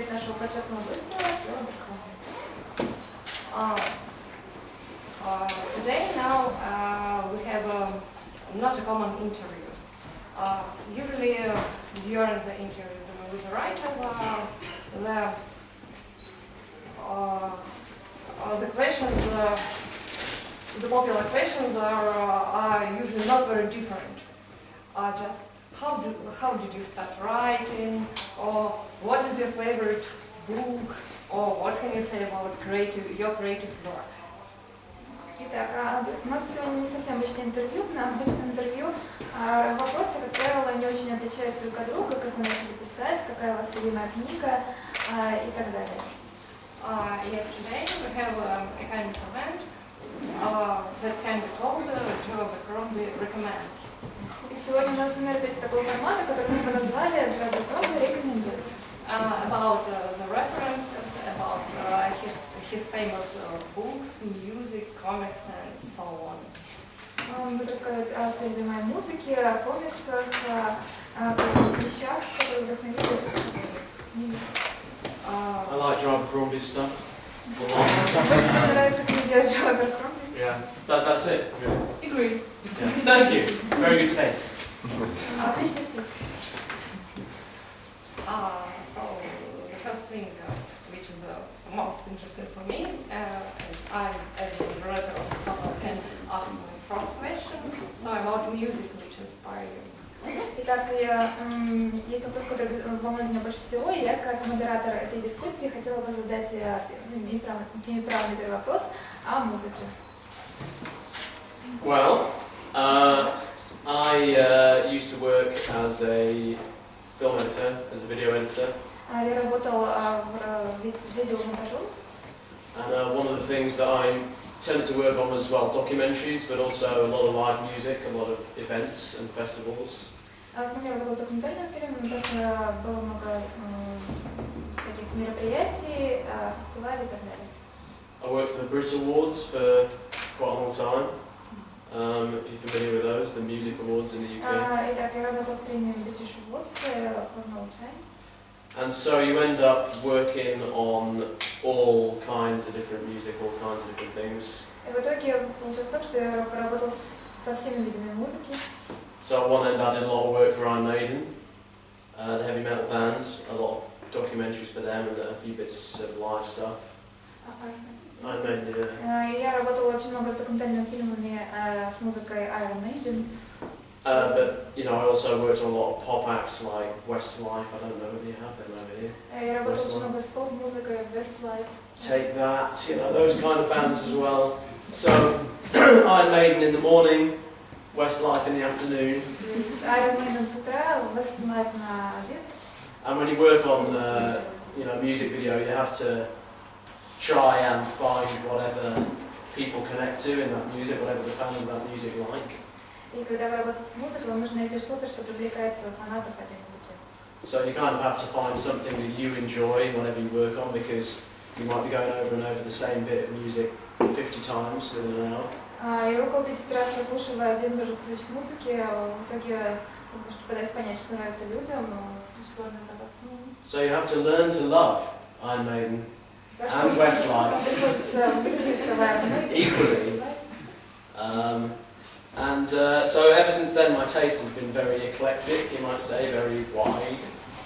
представитель нашего почетного гостя Джо Аберкромби. Today now we have not a common interview. Usually during the interviews with the writers, the questions, the popular questions are usually not very different. Just how did you start writing, or what is your favorite book, or what can you say about your creative work? Итак, у нас сегодня не совсем обычное интервью. На обычном интервью вопросы, как правило, не очень отличаются друг от друга, как вы начали писать, какая у вас любимая книга и так далее. Yet today we have a kind of event that can be called Джо Аберкромби recommends. И сегодня у нас мероприятие такого формата, который мы назвали Джо Аберкромби рекомендует. About the references, about his famous books, music, comics, and so on. Он будет рассказывать о своей любимой музыке, о комиксах, о вещах, которые вдохновили. I like Joe Abеркромbi's stuff. Мне нравится книга Джо Аберкромби. Yeah, that's it. Yeah. Agree. Yeah. Thank you. Very good taste. Отличный вкус. So the first thing which is most interesting for me, I as a moderator can ask my first question. So about music which inspires you. Итак, есть вопрос, который волнует меня больше всего, и я, как модератор этой дискуссии, хотела бы задать неправильный первый вопрос о музыке. Well, I used to work as a film editor, as a video editor. Я работал в видеомонтажу. And one of the things that I tended to work on was, well, documentaries, but also a lot of live music, a lot of events and festivals. В основном я работала в документальном фильме, но также было много всяких мероприятий, фестивалей и так далее. I worked for the Brit Awards for quite a long time. If you're familiar with those, the music awards in the UK. Итак, я работала с премией British Awards, Cornell Times. And so you end up working on all kinds of different music, all kinds of different things. И в итоге получилось так, что я работала со всеми видами музыки. So at one end I did a lot of work for Iron Maiden, the heavy metal band, a lot of documentaries for them and a few bits of live stuff. Iron Maiden, yeah. Я работала очень много с документальными фильмами с музыкой Iron Maiden. But you know, I also worked on a lot of pop acts like Westlife. I don't know whether you have them over here. Я работала очень много с поп-музыкой, Westlife. Take That, you know, those kind of bands as well. So Iron Maiden in the morning, Westlife in the afternoon. Iron Maiden с утра, Westlife на обед. And when you work on, you know, music video, you have to try and find whatever people connect to in that music, whatever the fans of that music like. И когда вы работаете с музыкой, вам нужно найти что-то, что привлекает фанатов этой музыки. So you kind of have to find something that you enjoy whenever you work on, because you might be going over and over the same bit of music 50 times within an hour. Я около 50 раз прослушиваю один и тот же кусочек музыки, в итоге пытаюсь понять, что нравится людям, сложно оставаться. So you have to learn to love Iron Maiden and Westlife equally. And so ever since then my taste has been very eclectic, you might say, very wide.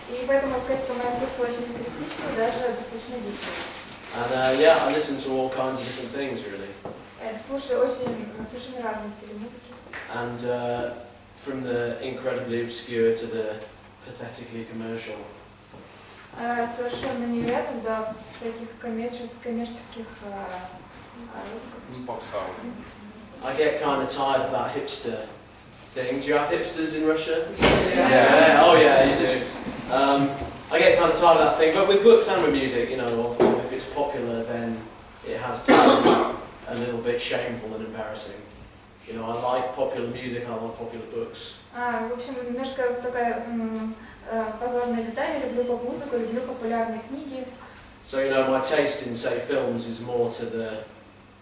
И поэтому сказать, что мои вкусы очень критичны, даже достаточно дикие. And yeah, I listen to all kinds of different things really. Я слушаю очень совершенно разные стили музыки. And from the incredibly obscure to the pathetically commercial. Совершенно невероятно до всяких коммерческих I get kind of tired of that hipster thing. Do you have hipsters in Russia? Yeah. Oh yeah, you do. I get kind of tired of that thing, but with books and with music, you know, if it's popular, then it has to be a little bit shameful and embarrassing. You know, I like popular music, I like popular books. В общем, немножко такая позорная деталь. Я люблю поп-музыку, люблю популярные книги. So, you know, my taste in, say, films is more to the,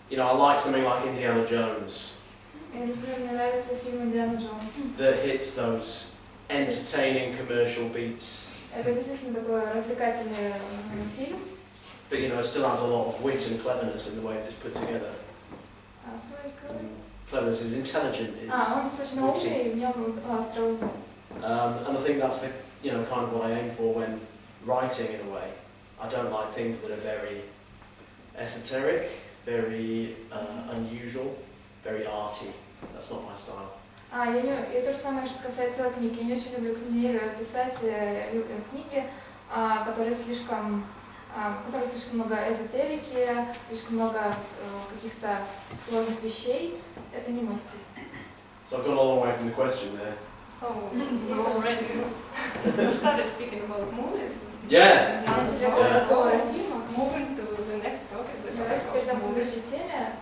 you know, I like something like Indiana Jones. Мне нравится фильм «Индиана Джонс». That hits those entertaining commercial beats. Это действительно такой развлекательный фильм. But you know, it still has a lot of wit and cleverness in the way it's put together. Cleverness is intelligent, it's он достаточно умный, и в нем остроумие. And I think that's the, you know, kind of what I aim for when writing in a way. I don't like things that are very esoteric, very unusual, very arty. That's not my style. И то же самое, что касается книг. Я не очень люблю писать книги, которые слишком много эзотерики, слишком много каких-то сложных вещей. Это не мой стиль. So I've gone a long way from the question there. So you already started speaking about movies. Yeah. Moving to the next topic. Давайте перейдем к следующей теме.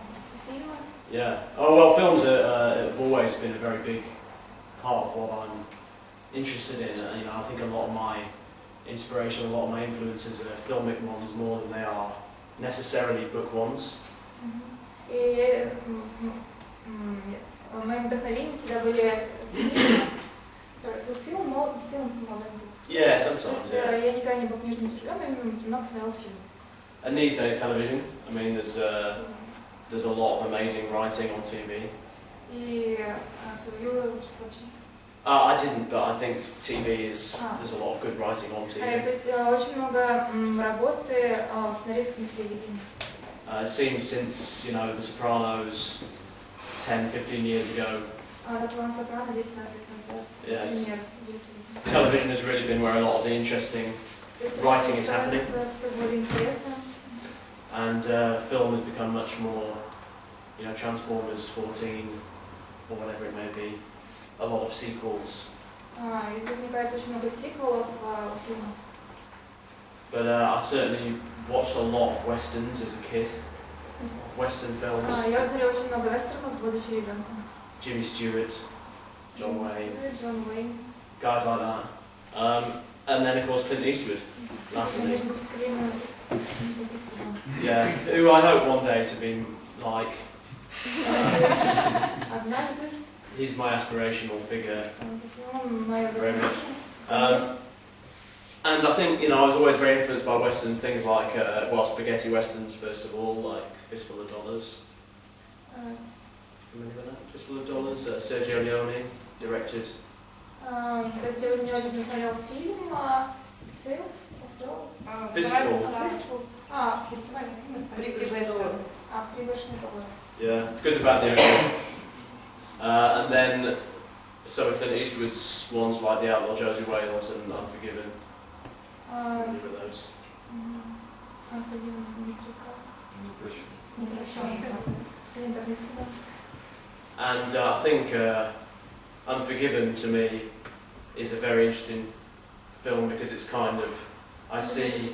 Фильмы. Yeah. Oh well, films have always been a very big part of what I'm interested in. You know, I think a lot of my inspiration, a lot of my influences are filmic ones more than they are necessarily book ones. И моим вдохновением всегда были фильмы. Sorry, so films more than books. Yeah, sometimes. То есть я никогда не был книжным читателем, я много смотрела фильмов. And these days, television. I mean, there's a lot of amazing writing on TV. И so you were watching? I didn't, but I think TV is there's a lot of good writing on TV. То есть очень много работы сценаристов на телевидении. It seems since, you know, The Sopranos 10-15 years ago. Yeah, television has really been where a lot of the interesting writing is happening. And film has become much more, you know, Transformers 14 or whatever it may be, a lot of sequels. But I certainly watched a lot of westerns as a kid, western films. Jimmy Stewart, John Wayne, guys like that. And then of course Clint Eastwood, latterly. Yeah, who I hope one day to be like. He's my aspirational figure very much. And I think, you know, I was always very influenced by westerns, things like, spaghetti westerns first of all, like Fistful of Dollars. Familiar with that? Fistful of Dollars, Sergio Leone directed. Fistful. Yeah, good and bad the original. And then some of Clint Eastwood's ones like The Outlaw Josie Wales and Unforgiven. Familiar with those? And I think Unforgiven to me is a very interesting film because it's kind of, I see,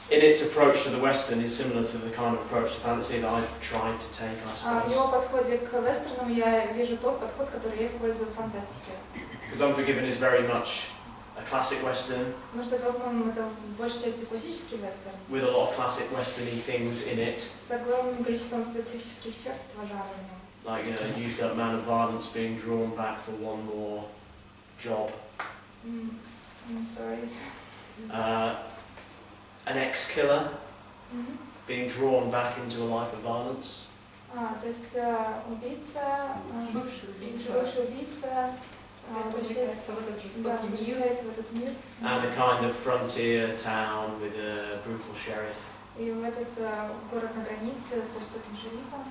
in its approach to the Western is similar to the kind of approach to fantasy that I've tried to take, I suppose. В его подходе к вестернам я вижу тот подход, который я использую в фантастике. Because Unforgiven is very much a classic Western. Потому что это в основном это большей частью классический вестерн. With a lot of classic Western-y things in it. С огромным количеством специфических черт этого жанра в нем. Like, you know, a used-up man of violence being drawn back for one more job. I'm sorry. An ex-killer being drawn back into a life of violence. То есть убийца, бывший убийца, возвращается в этот мир. And a kind of frontier town with a brutal sheriff. И в этот город на границе с жестоким шерифом.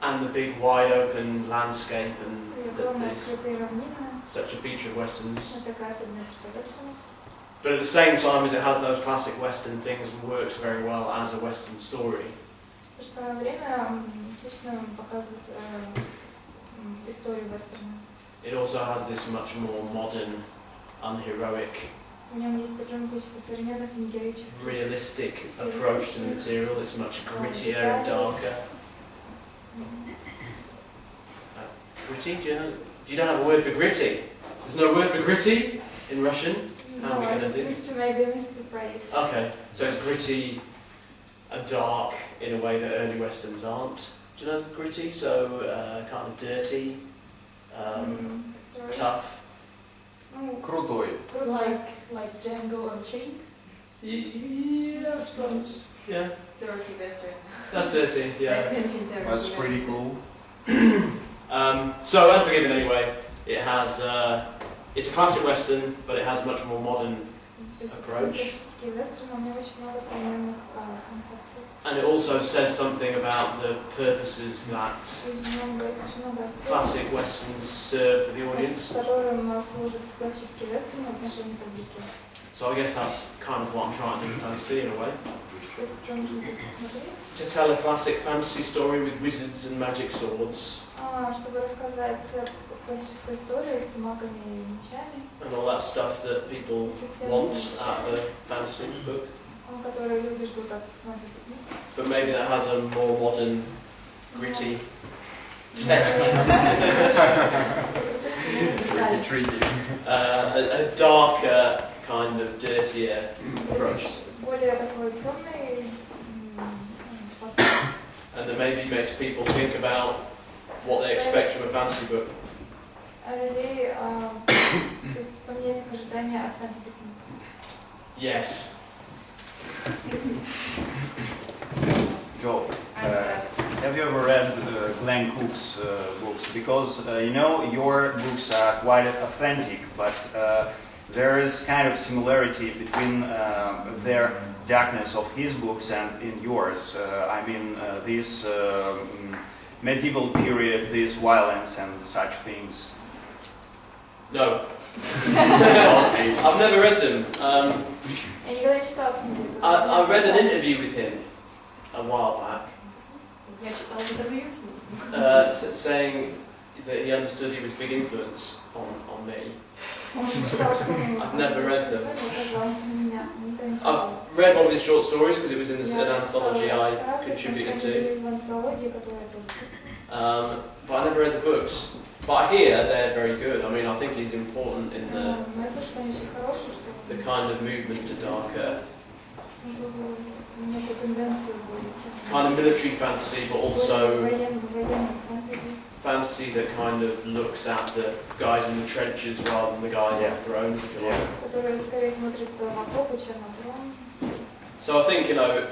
And the big wide open landscape and that such a feature of westerns. Такая особенная черта вестернов. But at the same time as it has those classic western things and works very well as a western story. В то же самое время отлично показывает историю вестерна. It also has this much more modern, unheroic, В нем есть огромное количество современных, негероических. realistic approach to the material. It's much grittier and darker. Gritty? You don't have a word for gritty? There's no word for gritty in Russian? How are we going to do this? Maybe missed the phrase. Okay, so it's gritty and dark in a way that early westerns aren't. Do you know gritty? So kind of dirty, tough. Крутой. Like Django Unchained? Yeah, I suppose. Yeah. Dirty Western. That's dirty, yeah. That's pretty cool. So Unforgiven anyway, it has, it's a classic western, but it has much more modern approach. And it also says something about the purposes that classic westerns serve for the audience. So I guess that's kind of what I'm trying to do with fantasy in a way. To tell a classic fantasy story with wizards and magic swords. Чтобы рассказать классическую историю с магами и мечами. And all that stuff that people want out of a fantasy book. Которые люди ждут от фэнтези. But maybe that has a more modern, gritty a darker, kind of dirtier approach. Более такой темный. And that maybe makes people think about what they expect from a fantasy book. Yes. Joe, have you ever read Glenn Cook's books? Because you know your books are quite authentic, but there is kind of similarity between their darkness of his books and in yours. I mean, this medieval period, this violence and such things. No. I've never read them. I read an interview with him a while back, saying that he understood he was a big influence on me. I've never read them. I've read one of his short stories because it was in an anthology I contributed to. But I never read the books. But I hear they're very good. I mean, I think he's important in the kind of movement to darker, kind of military fantasy, but also fantasy that kind of looks at the guys in the trenches rather than the guys on the thrones, if you like. So I think, you know,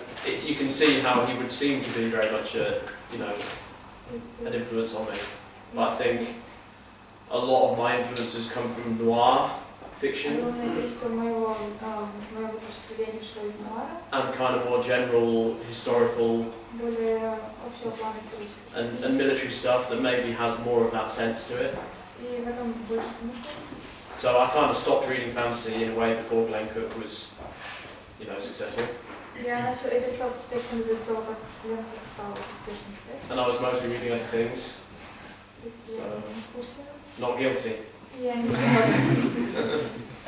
you can see how he would seem to be very much a, you know, an influence on me. But I think a lot of my influences come from noir fiction and kind of more general historical and military stuff that maybe has more of that sense to it. So I kind of stopped reading fantasy in a way before Glenn Cook was, you know, successful. And I was mostly reading other things. So, not guilty.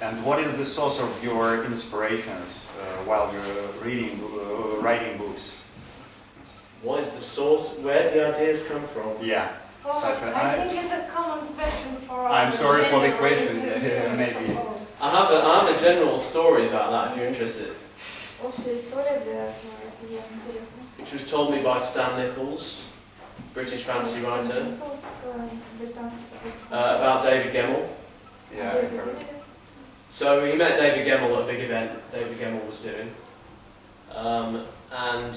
And what is the source of your inspirations while you're writing books? What is the source? Where the ideas come from? Yeah. I think it's a common question for. I'm sorry for the question. Maybe. I have a general story about that if you're interested. Which was told me by Stan Nichols, British fantasy writer, about David Gemmell. Yeah, I've heard. So he met David Gemmell at a big event David Gemmell was doing, and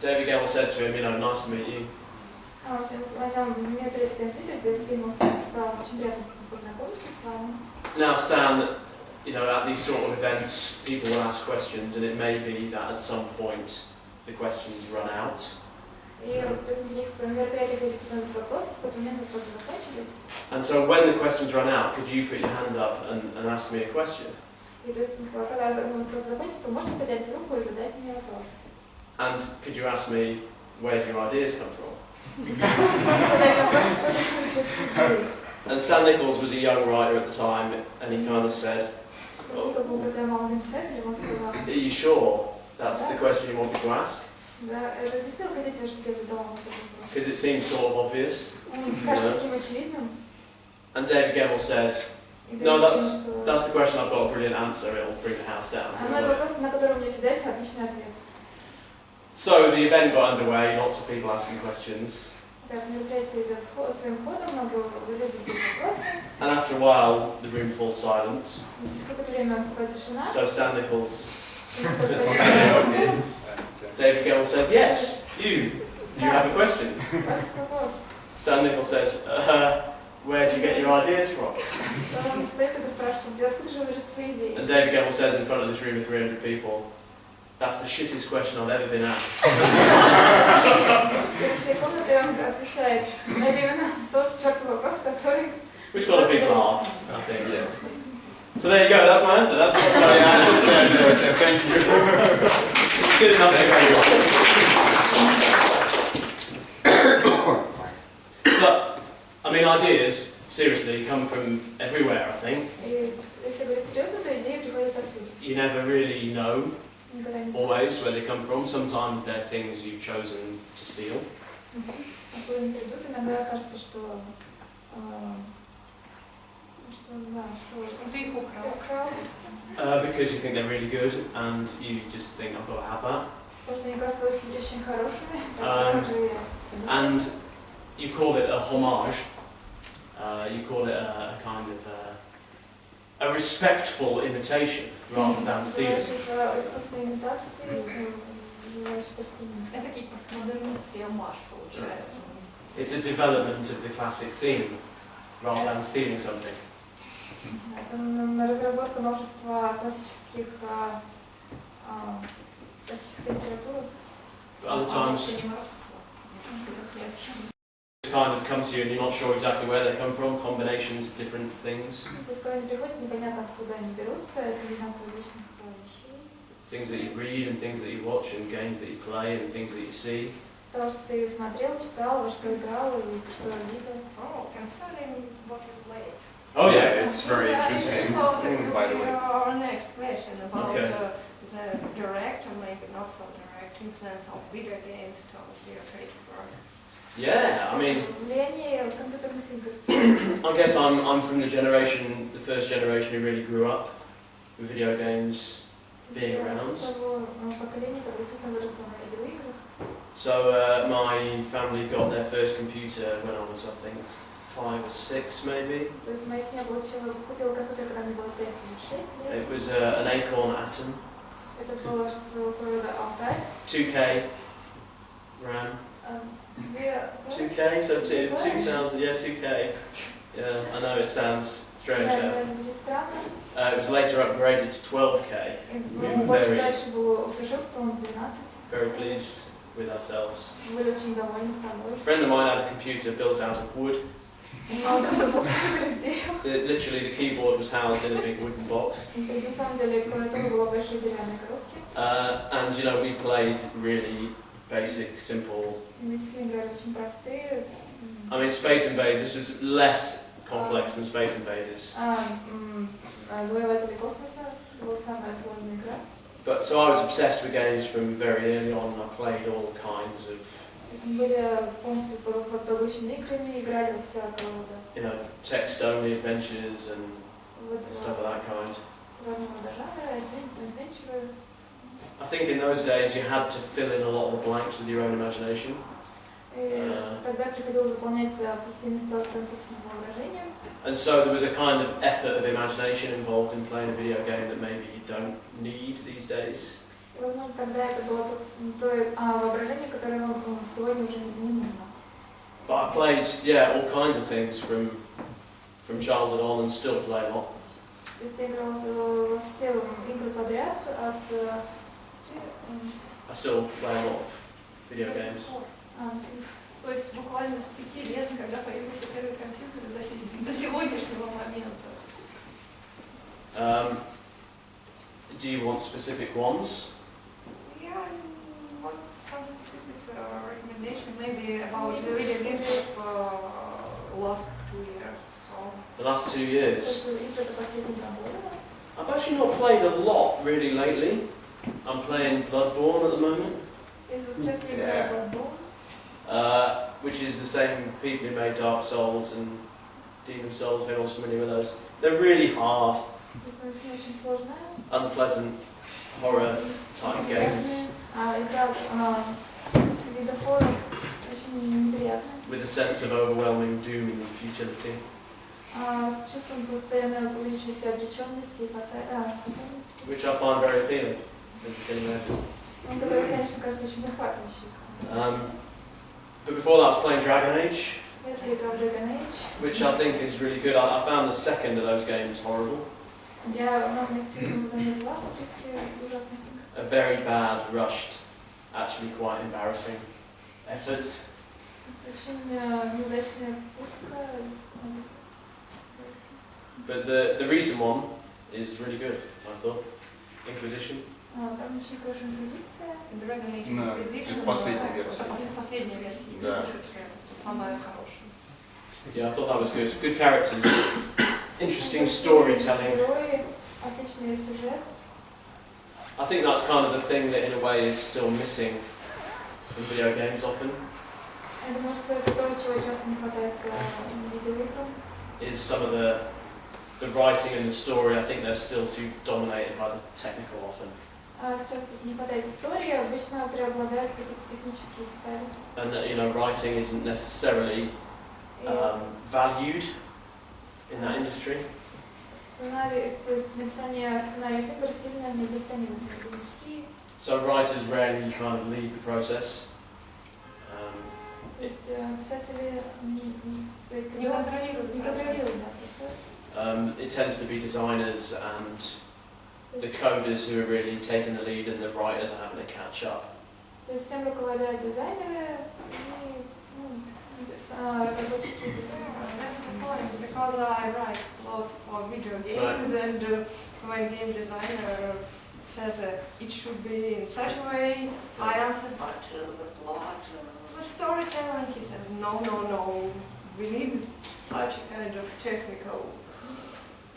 David Gemmell said to him, you know, nice to meet you. Now Stan, you know, at these sort of events, people will ask questions, and it may be that at some point the questions run out. And so when the questions run out, could you put your hand up and ask me a question? And could you ask me, where do your ideas come from? And Stan Nichols was a young writer at the time, and he kind of said, are you sure that's the question you want me to ask? Because it seems sort of obvious. And David Gemmell said, no, that's the question I've got a brilliant answer, it'll bring the house down. So the event got underway, lots of people asking questions, Так, мероприятие идет своим ходом, много люди задают вопросы. And after a while, the room falls silent. Через какое-то время наступает тишина. So Stan Nichols puts his hand on here. David Gell says, "Yes, you have a question." У вас есть вопрос. Stan Nichols says, "Where do you get your ideas from?" Он стоит и спрашивает, откуда же вы берете свои идеи? And David Gell says in front of this room of 300 people, "That's the shittest question I've ever been asked." Перед всей комнатой он отвечает, но это именно тот чертов вопрос, который... Which got a big laugh, I think. Yes. So there you go, that's my answer. That's my answer. Thank you. Good enough for everyone. But, I mean, ideas, seriously, come from everywhere, I think. И если говорить серьезно, то идеи приходят отсюда. You never really know Никогда не always where they come from. Sometimes they're things you've chosen to steal. Откуда они придут, иногда кажется, что Ты их украл. Because you think they're really good and you just think, I've got to have that. Потому что они кажутся очень хорошими. And you call it a homage. You call it a kind of a respectful imitation rather than stealing. Искусственные имитации, желающие почтения. Это такие постмодернистский омаж получается. It's a development of the classic theme rather than stealing something. Это разработка множества классической литературы. But other times it kind of comes to you and you're not sure exactly where they come from, combinations of different things. Пускай они приходят, непонятно откуда они берутся, комбинация различных вещей. Things that you read and things that you watch and games that you play and things that you see. Того, что ты смотрел, читал, во что играл и что видел. Oh, concerning what you played. Oh yeah, It's very interesting thing, by the way. Our next question about Okay. The direct or maybe not so direct influence of video games towards your creative work. Yeah, I mean, Влияние компьютерных игр. I guess I'm from the first generation who really grew up with video games being around. Того поколения, которое действительно выросло на видеоиграх. So my family got their first computer when I was, I think, 5 or 6 maybe. То есть моя семья купила компьютер, когда мне было 5 или 6 лет. It was an Acorn Atom. Это было что своего рода автор. 2K RAM. 2K, so 2000, yeah, 2K. Yeah, I know it sounds strange. Звучит странно. It was later upgraded to 12K. Больше дальше было усовершенствовано 12. Very pleased with ourselves. Были очень довольны собой. A friend of mine had a computer built out of wood. Literally, the keyboard was housed in a big wooden box. На самом деле клавиатура была в большой деревянной коробке. And you know, we played really basic, simple. Мы с ними играли очень простые. I mean, Space Invaders was less complex than Space Invaders. Завоеватели космоса была самая сложная игра. But so I was obsessed with games from very early on. I played all kinds of. Мы были полностью поглощены играми, играли во всякого рода. You know, text-only adventures and stuff of that kind. Разного рода жанра, адвенчуры. I think in those days you had to fill in a lot of the blanks with your own imagination. Тогда приходилось заполнять пустые места своим собственным воображением. And so there was a kind of effort of imagination involved in playing a video game that maybe you don't need these days. И, возможно, тогда это было то воображение, которое вам сегодня уже не нужно. But I played, yeah, all kinds of things from childhood on and still play a lot. То есть я играла во все игры подряд от... I still play a lot of video games. То есть буквально с 5 лет, когда появился первый компьютер, до сегодняшнего момента. Do you want specific ones? Yeah, I want some specific recommendation, maybe about the video games of last 2 years. So. The last 2 years? Игры за последние 2 года. I've actually not played a lot really lately. I'm playing Blood-Borne at the moment. Сейчас я играю Blood-Borne. Which is the same people who made Dark Souls and Demon Souls, if anyone's familiar with those. They're really hard, Очень сложная. unpleasant, horror type games. Игра вида хоррор. Очень неприятно. with a sense of overwhelming doom and futility. С чувством постоянно увеличившейся обреченности и фатальности. Which I find very appealing, as you can imagine. Который, конечно, кажется очень захватывающим. But before that I was playing Dragon Age, Это игра Dragon Age. which I think is really good. I found the second of those games horrible. Я не спину номер 2 в списке ужасных игр. A very bad, rushed, actually quite embarrassing effort. Очень неудачная путка. But the recent one is really good, I thought. Inquisition. Там очень хорошая инквизиция. Dragon Age Да, Inquisition. это последняя версия. Последняя версия. Да. Самая хорошая. Yeah, I thought that was good. Good characters, interesting storytelling. Герои, отличный сюжет. I think that's kind of the thing that in a way is still missing from video games often, Я думаю, что это то, чего часто не хватает видеоиграм. is some of the writing and the story. I think they're still too dominated by the technical often. Сейчас то есть не хватает истории, обычно преобладают какие-то технические детали. And you know, writing isn't necessarily И valued in that industry. сценарий, то есть написание сценариев игр сильно недооценивается в индустрии. So writers rarely kind of lead the process. То есть писатели Не контролируют процесс. процесс. It tends to be designers and the coders who are really taking the lead, and the writers are having to catch up. То есть всем руководят дизайнеры и разработчики. That's the point, because I write lots for video games, and my game designer says it should be in such a way. I answer, but the plot, the storytelling. He says, no, we need such a kind of technical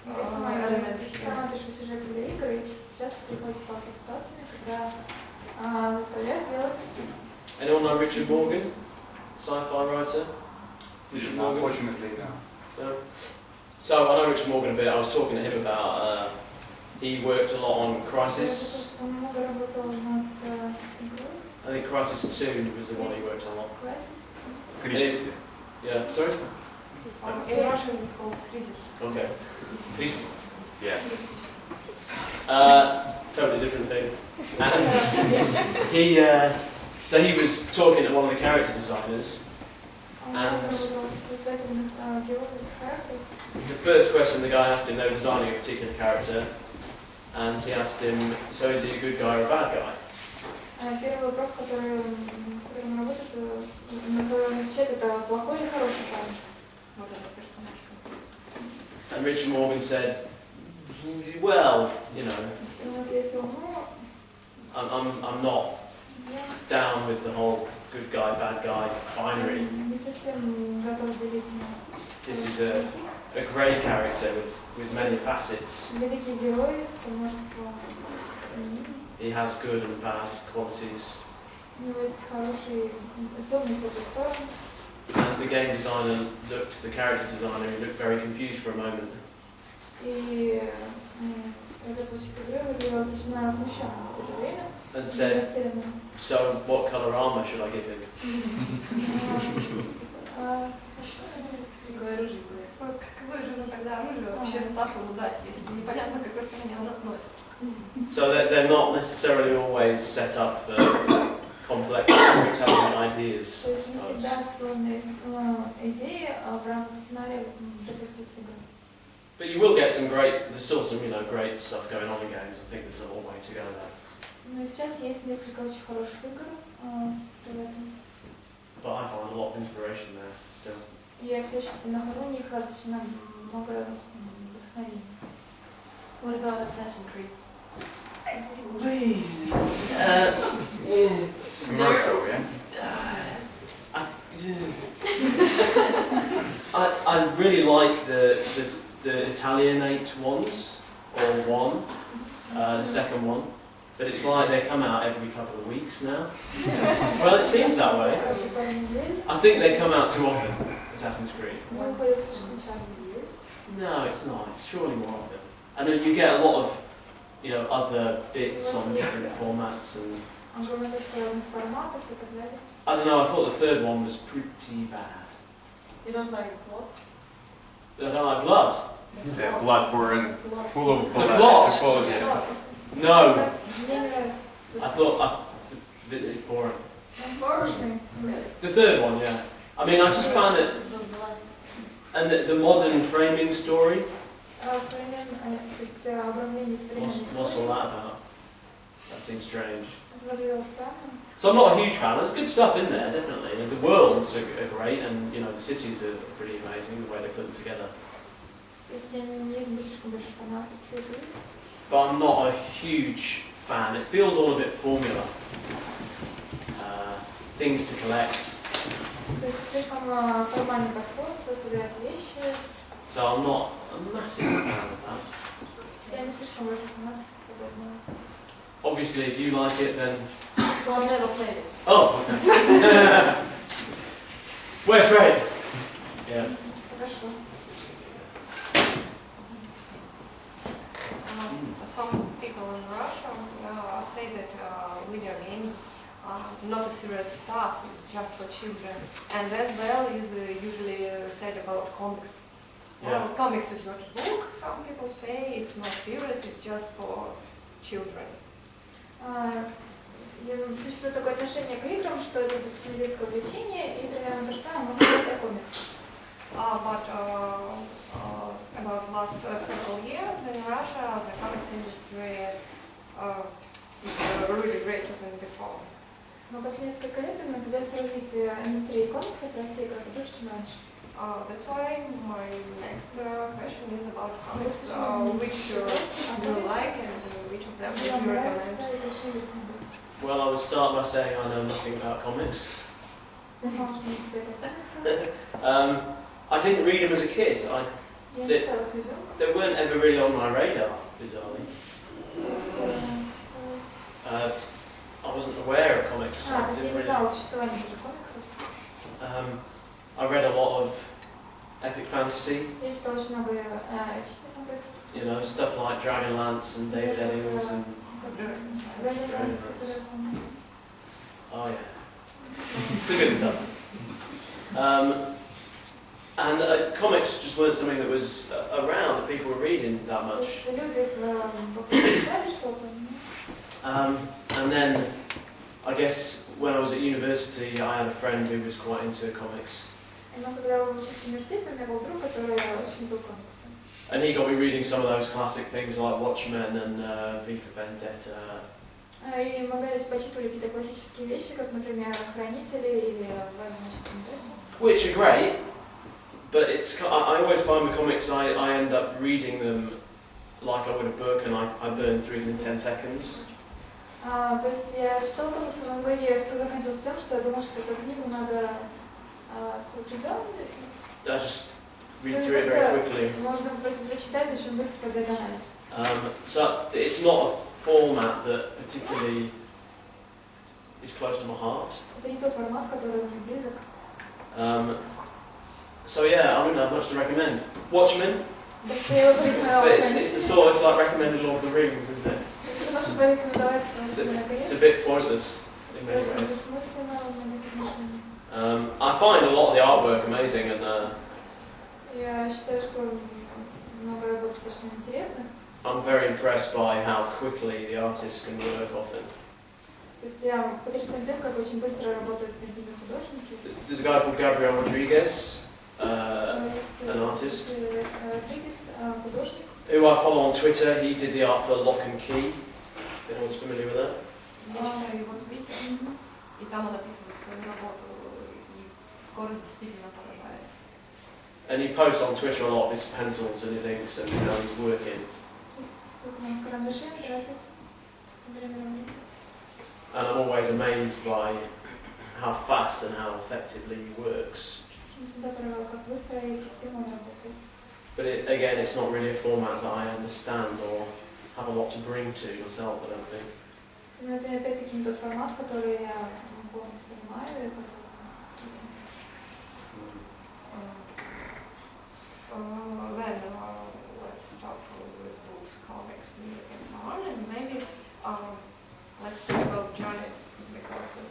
Я сама elements пишу сюжеты для игр, и часто приходится сталкиваться с ситуациями, когда заставляют делать. Anyone know Richard Morgan, sci-fi writer? Richard Morgan. Unfortunately, no. No. So I know Richard Morgan a bit. I was talking to him about. He worked a lot on Crisis. Он много работал над игрой. I think Crisis 2 was the one he worked on a lot. Crisis. Кризис. Yeah. Sorry. In Russian it's called crisis. Okay. Crisis. Yeah. Totally different thing. And he. So he was talking to one of the character designers. Он работал с создателем героев характеров. The first question the guy asked him, they were designing a particular character, and he asked him, so is he a good guy or a bad guy? Первый вопрос, который он работает, на который он отвечает, это плохой или хороший парень? Вот этот персонаж. And Richard Morgan said, well, you know, И он ответил, ну, I'm not я down with the whole good guy, bad guy binary. не совсем готов делить на This is a grey character with many facets. великий герой со множеством изменений. He has good and bad qualities. У него есть хорошие, темные светлые стороны. And the game designer looked, the character designer, he looked very confused for a moment. И разработчик игры выглядел достаточно смущенным в какое-то время. And said, Растерянным. so what colour armour should I give him? Какое оружие будет? Какое же ему тогда оружие вообще став ему дать, если непонятно, к какой стороне он относится? So that they're not necessarily always set up for complex storytelling ideas, То I есть не suppose. всегда сложные идеи в рамках сценария присутствуют в игре. But you will get some great, there's still some, great stuff going on in games. I think there's a long way to go there. Но сейчас есть несколько очень хороших игр в этом. But I find a lot of inspiration there still. Я все еще нахожу у них достаточно много вдохновения. What about Assassin's Creed? Commercial, yeah? I really like the Italianate ones, or one, the second one. But it's like they come out every couple of weeks now. Well, it seems that way. I think they come out too often, Assassin's Creed. No, it's not. It's surely more often. And then you get a lot of, other bits on different formats, and Он говорил, что разных форматов и так далее. I don't know, I thought the third one was pretty bad. You don't like blood? I don't like blood. Yeah, Blood-Borne, full of The blood. plot. I suppose, yeah. No, Мне нравится. I thought a bit boring. Скучный. The third one, yeah. I mean, I just found it, and the modern framing story. Современное, то есть обрамление современной What's all истории. that about? That seems strange. Это выглядело странно. So I'm not a huge fan. There's good stuff in there, definitely. And the worlds are great, and you know the cities are pretty amazing the way they put them together. То есть я не был слишком большой фанат. But I'm not a huge fan. It feels all a bit formula. Things to collect. То есть слишком формальный подход, собирать вещи. So I'm not a massive fan of that. Я не слишком большой фанат подобного. Obviously, if you like it, then. So I've never played it. Oh, okay. Well, it's great. Yeah. Хорошо. Some people in Russia say that video games are not a serious stuff, just for children. And as well is usually said about comics. Yeah. Well, comics is not a book, some people say it's not serious, it's just for children. Существует такое отношение к играм, что это достаточно детское увлечение, и примерно то же самое можно сказать о комиксах. But about last several years in Russia, the comics industry is really greater than before. Но последние несколько лет наблюдается развитие индустрии комиксов в России гораздо больше, чем раньше. That's why my next question is about comics. Which do you like and which of them would you recommend? Well, I would start by saying I know nothing about comics. I didn't read them as a kid. They weren't ever really on my radar, bizarrely. I wasn't aware of comics. I read a lot of epic fantasy. You know, stuff like Dragonlance and David Eddings and oh yeah, it's the good stuff. And comics just weren't something that was around, that people were reading that much. And then, I guess, when I was at university, I had a friend who was quite into comics. And he got me reading some of those classic things like Watchmen and V for Vendetta. И мы почитывали какие-то классические вещи, как, например, «Хранители» или Which are great, but it's I always find with comics I end up reading them like I would a book, and I burn through them in 10 seconds. То есть я читала комиксы, но в итоге все заканчивалось тем, что я думала, что эту книгу надо с утюгом. I just read through it very quickly. Можно прочитать очень быстро по диагонали. So it's not a format that particularly is close to my heart. Это не тот формат, который мне близок. So yeah, I wouldn't have much to recommend. Watchmen. But it's the sort, it's like recommending Lord of the Rings, isn't it? It's a bit pointless in many ways. I find a lot of the artwork amazing, and I'm very impressed by how quickly the artists can work often. There's a guy called Gabriel Rodriguez, an artist, who I follow on Twitter. He did the art for Lock and Key. Anyone's familiar with that? И там он описывает свою работу, и скорость действительно поражает. And he posts on Twitter a lot of his pencils and his inks and how he's working. And I'm always amazed by how fast and how effectively he works. But again, it's not really a format that I understand or have a lot to bring to myself, I don't think. Но это опять-таки не тот формат, который я полностью понимаю. Then let's start with books, comics, music, and so on, and maybe let's talk about journeys.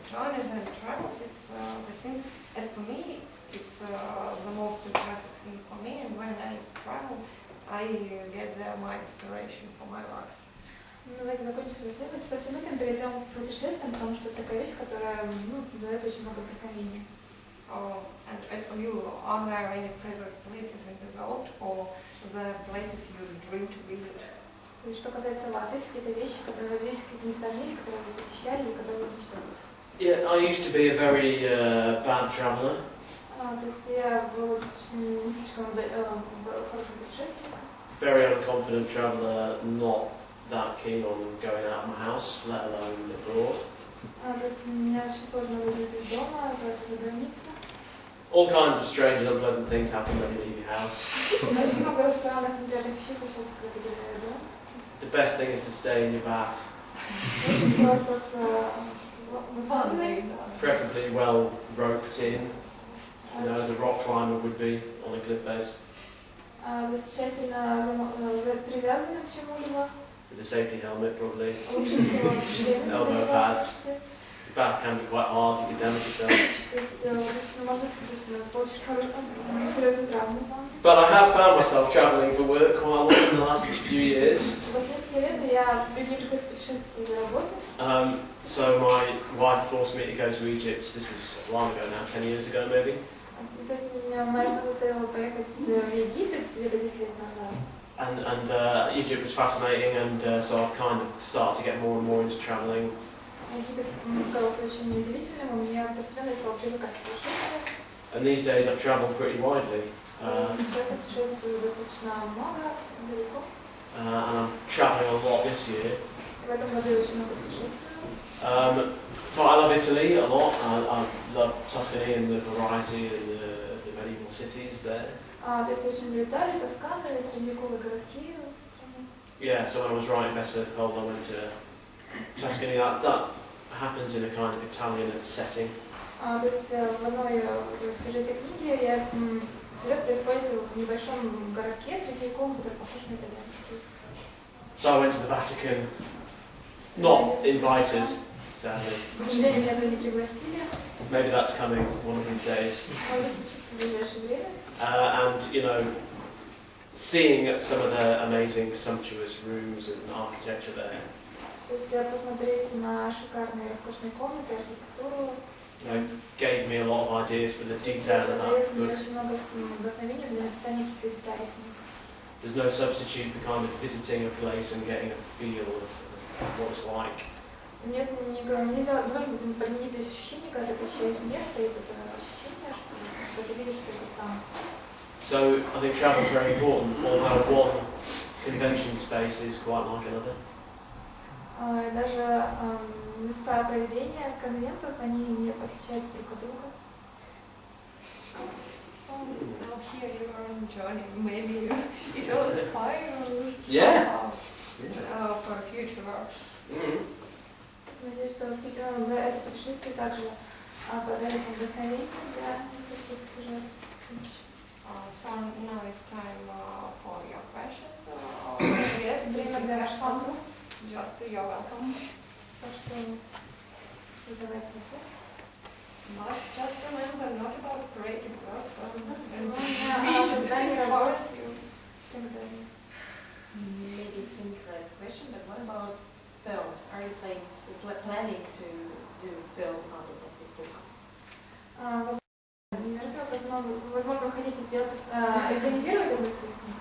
journeys and travels, it's the thing, as for me, it's the most interesting thing for me, and when I travel, I get there my inspiration for my works. Ну, давайте закончим со всем этим, перейдем к путешествиям, потому что это такая вещь, которая дает очень много вдохновения. And as for you, are there any favorite places in the world, or the places you dream to visit? И что касается вас, есть какие-то вещи, которые есть какие-то места в мире, которые вы посещали или которые вы мечтаете? Yeah, I used to be a very bad traveller. То есть я был не слишком хорошим путешественником. Very unconfident traveller, not that keen on going out of my house, let alone abroad. То есть мне очень сложно выйти из дома, за границу. All kinds of strange and unpleasant things happen when you leave your house. Очень много странных, неприятных вещей случается, когда ты гуляешь дома. The best thing is to stay in your bath. Лучше всего остаться в ванной. Preferably well roped in, you know, as a rock climber would be on a cliff face. То есть тщательно привязаны к чему-либо. With a safety helmet, probably. Лучше всего шлем. Elbow pads. The bath can be quite hard, you can damage yourself. То есть можно получить серьезную травму. But I have found myself travelling for work quite a lot in the last few years. Последние лет я приходится путешествовать за работу. So my wife forced me to go to Egypt. This was a while ago now, 10 years ago maybe. То есть меня моя жена заставила поехать в Египет где-то 10 лет назад. And Egypt was fascinating, and so I've kind of started to get more and more into travelling. Египет казался очень удивительным, и я постепенно стала привыкать к путешествиям. And these days I've travelled pretty widely. Сейчас я путешествую достаточно много, далеко. And I'm travelling a lot this year. В этом году я очень много путешествую. But I love Italy a lot. I love Tuscany and the variety and the medieval cities there. То есть я очень люблю Италию, Тоскану, средневековые городки в стране. Yeah, so when I was writing Best of Cold, I went to Tuscany. That happens in a kind of Italian setting. То есть в одной сюжете книги сюжет происходит в небольшом городке средневековом, который похож на итальянский. So I went to the Vatican, not invited, sadly. К сожалению, меня туда не пригласили. Maybe that's coming one of these days. Может случиться в ближайшее время. And you know, seeing some of the amazing, sumptuous rooms and architecture there. То есть посмотреть на шикарные, роскошные комнаты, архитектуру. You know, gave me a lot of ideas for the detail in that book. Очень много вдохновения для написания каких-то деталей. There's no substitute for kind of visiting a place and getting a feel of what it's like. Нет, нельзя, можно подменить ощущение, когда ты посещаешь место, и это ощущение, что ты видишь все это сам. So I think travel is very important, although one convention space is quite like another. Даже места проведения конвентов, они не отличаются друг от друга. Now here you are on a journey, maybe it will inspire you Yeah. For future works. Надеюсь, что это путешествие также подарит вам вдохновение для нескольких сюжетов. So now it's time for your questions. Yes, время для ваших вопросов. Just you're welcome. Так что задавайте вопрос. But just remember, not about creative works Создание работ и так далее. Maybe it's an incorrect question, but what about films? Are you planning to do film out of the book? Возможно, вы хотите сделать, экранизировать одну свою книгу?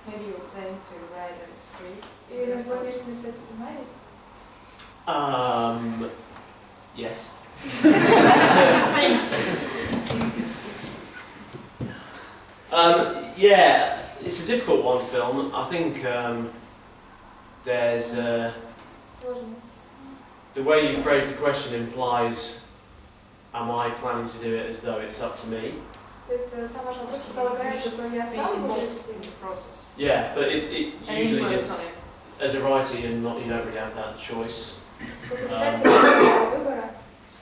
Maybe you're planning to write a script? Или вы планируете написать сценарий? Yes. Yeah, it's a difficult one, film. I think there's Сложно. the way you phrase the question implies, am I planning to do it as though it's up to me? То есть сам ваш вопрос предполагает, что я сам буду in the process. Yeah, but it And usually influence is, on it. as a writer, you don't really have that choice. Как писатель, нет выбора.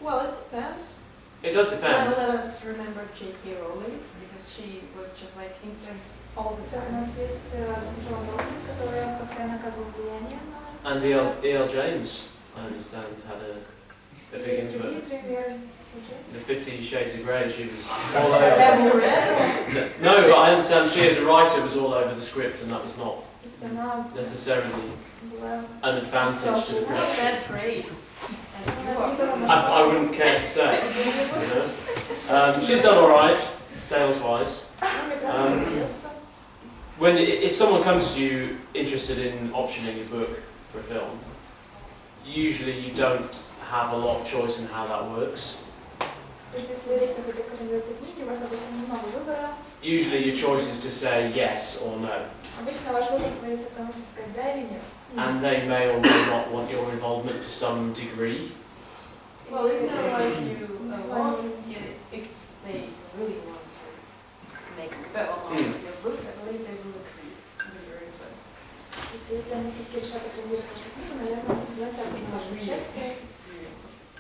Well, it depends. It does depend. Let us remember J.K. Rowling, because she was just like influenced all the У time. нас есть Джо Аберкромби, который постоянно оказывал влияние на... And E.L. James, I understand, had a a big into Другие it. примеры. The 50 Shades of Grey, she was all over. No, but I understand she as a writer was all over the script, and that was not necessarily an advantage to the She's not production. that great as you are. I wouldn't care to say. You know? She's done all right, sales-wise. If someone comes to you interested in optioning a book for a film, usually you don't have a lot of choice in how that works. Usually your choice is to say yes or no. And they may or may not want your involvement to some degree. Well, it's not like you want to get it if they really want to make a film on your book. I believe they will agree with your request.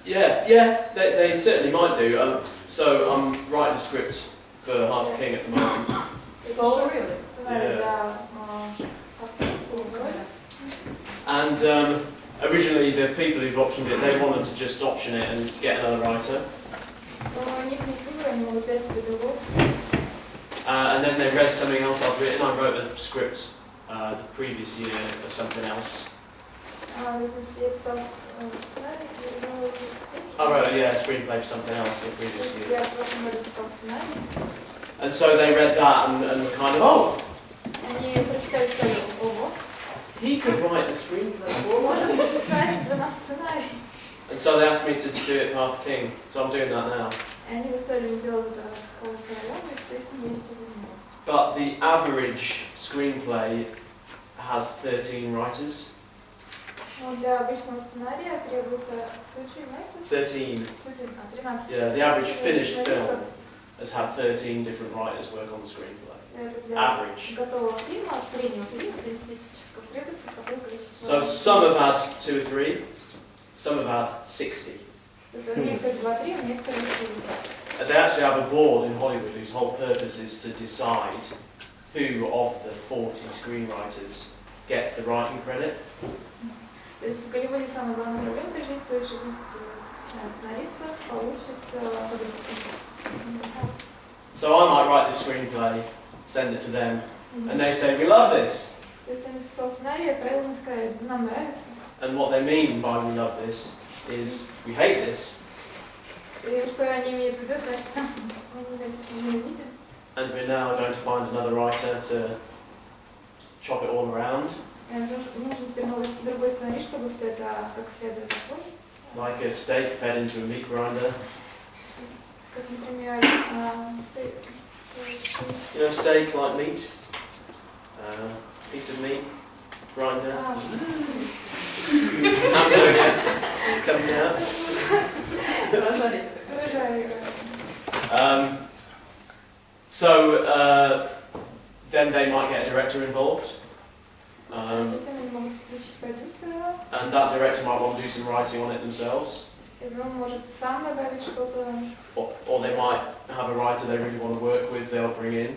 Yeah, they certainly might do. So I'm writing a script for Half a King at the moment. And originally the people who've optioned it, they wanted to just option it and get another writer. And then they read something else I've written. I wrote a script the previous year of something else. I wrote a screenplay for something else the previous year. And so they read that and were kind of, oh! He could write the screenplay for us. And so they asked me to do it for Half a King, so I'm doing that now. But the average screenplay has 13 writers. 13. Yeah, the average finished film has had 13 different writers work on the screenplay. Average. So some have had 2 or 3, some have had 60. And they actually have a board in Hollywood whose whole purpose is to decide who of the 40 screenwriters gets the writing credit. So I might write the screenplay, send it to them, and they say, we love this. And what they mean by we love this is we hate this. And we're now going to find another writer to chop it all around. Like a steak fed into a meat grinder. You know, steak like meat? Piece of meat, grinder. Hamburger comes out. So then they might get a director involved. And that director might want to do some writing on it themselves. Or they might have a writer they really want to work with, they'll bring in.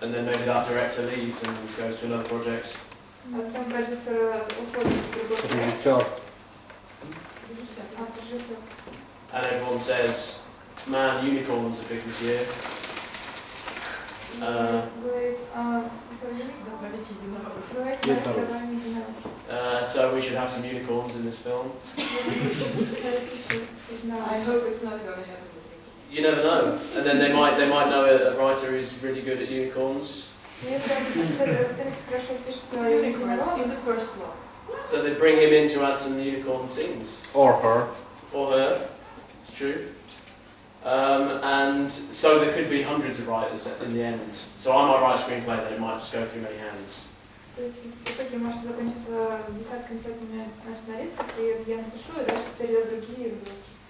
And then maybe that director leaves and goes to another project. And everyone says, man, unicorns are big this year. So we should have some unicorns in this film. I hope it's not going to happen. You never know. And then they might know a writer who's really good at unicorns. In the first one. So they bring him in to add some unicorn scenes. Or her. Or her. It's true. And so there could be hundreds of writers in the end. So I might write a screenplay, then it might just go through many hands.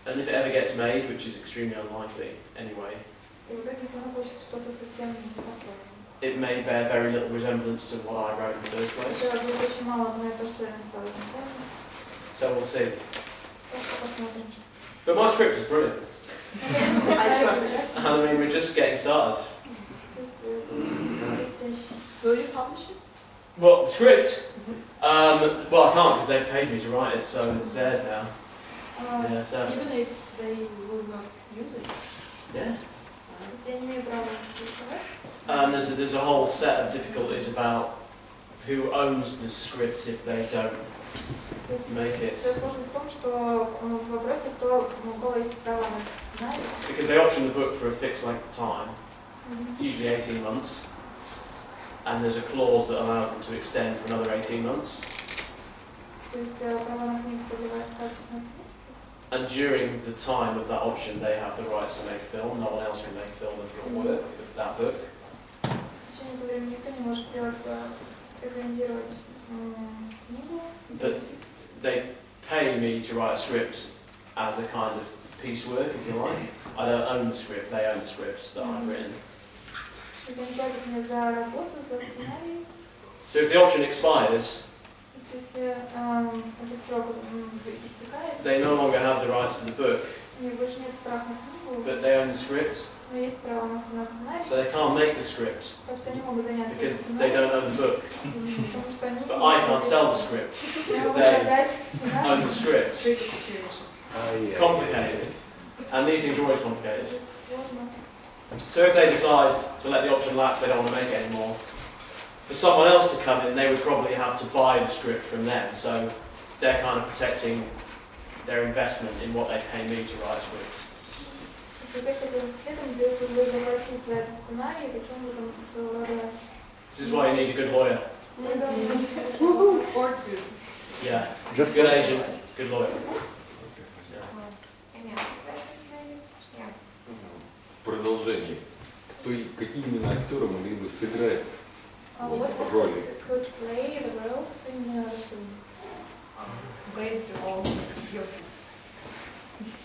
And if it ever gets made, which is extremely unlikely anyway, it may bear very little resemblance to what I wrote in the first place. So we'll see. But my script is brilliant. I trust it. I mean, we're just getting started. Will you publish it? Well, the script. Well, I can't because they've paid me to write it, so it's theirs now. Yeah, so. Even if they will not use it? Yeah. Я не имею права рисовать. There's a whole set of difficulties about who owns the script if they don't make it. Сложность в том, что в вопросе, кто у кого есть права на сценарий. Because they option the book for a fixed length of time, usually 18 months, and there's a clause that allows them to extend for another 18 months. То есть права на книгу продлеваются каждые 15 месяцев. And during the time of that option, they have the rights to make a film. No one else can make a film of your work, of that book. В течение этого времени никто не может делать, экранизировать книгу. But they pay me to write a script as a kind of piecework, if you like. I don't own the script; they own the scripts that I've written. То есть они платят мне за работу, за сценарий. So if the option expires, Если этот срок истекает, they no longer have the rights to the book, у них больше нет прав на книгу, but they own the script, но есть право на сценарий, so they can't make the script так что они могут заняться because they сценарием, don't own the book. потому что они But I can't sell the script я because могу they продать own the сценарий. script. Tricky situation. Complicated, and these things are always complicated. Это сложно. So if they decide to let the option lapse, they don't want to make it anymore. For someone else to come in, they would probably have to buy the script from them. So they're kind of protecting their investment in what they pay me to write a script. Для тех, кто будет следом, придется будет заплатить за этот сценарий, таким образом это своего рода. This is why you need a good lawyer. Or two. Yeah, good agent, good lawyer. В продолжении, какие именно актеры могли бы сыграть What роли? actors could play the roles in the film? Based on your books.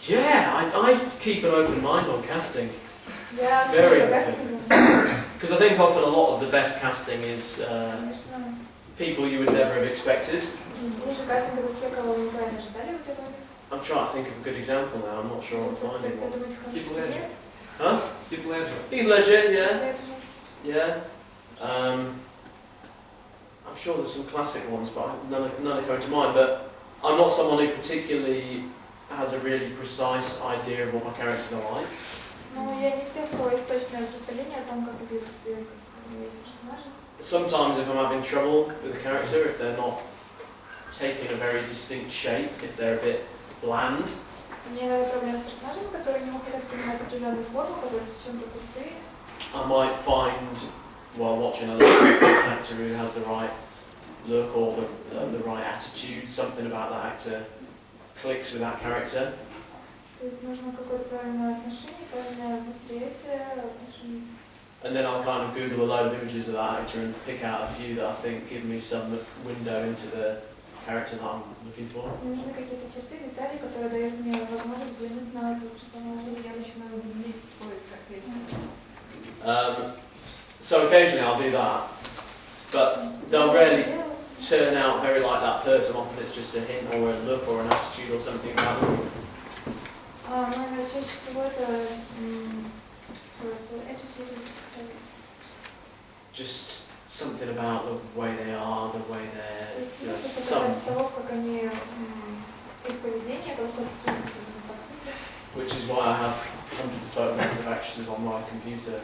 Yeah, I keep an open mind on casting. Я Very смотрю кастинг. Because I think often a lot of the best casting is Конечно, people you would never have expected. лучший кастинг это те, кого вы никогда не ожидали в этой роли. I'm trying to think of a good example now, I'm not sure I'm То есть finding one. придумать хороший Heath пример. Ledger. Huh? Heath Ledger. Heath Ledger, yeah. Ledger. Yeah. I'm sure there's some classic ones, but none are coming to mind. But I'm not someone who particularly has a really precise idea of what my characters are like. Ну, я не из тех, у кого есть точное представление о том, как выглядят персонажи. Sometimes if I'm having trouble with a character, if they're not taking a very distinct shape, if they're a bit bland, У меня иногда проблемы с персонажами, которые не могут принимать определенную форму, которые в чем-то пустые. I might find, while watching an actor who has the right look or the right attitude, something about that actor clicks with that character. То есть нужно какое-то правильное отношение, правильное восприятие отношений. And then I'll kind of Google a load of images of that actor and pick out a few that I think give me some window into the character that I'm looking for. Мне нужны какие-то черты, детали, которые дают мне возможность взглянуть на этого персонажа. Я начинаю гуглить в поисках референсов. So occasionally I'll do that, but they'll rarely turn out very like that person. Often it's just a hint or a look or an attitude or something about them. Наверное, чаще всего это Just something about the way they are, the way they're some. Того, как они, их поведение, того, как они по сути. Which is why I have hundreds of photographs of actors on my computer.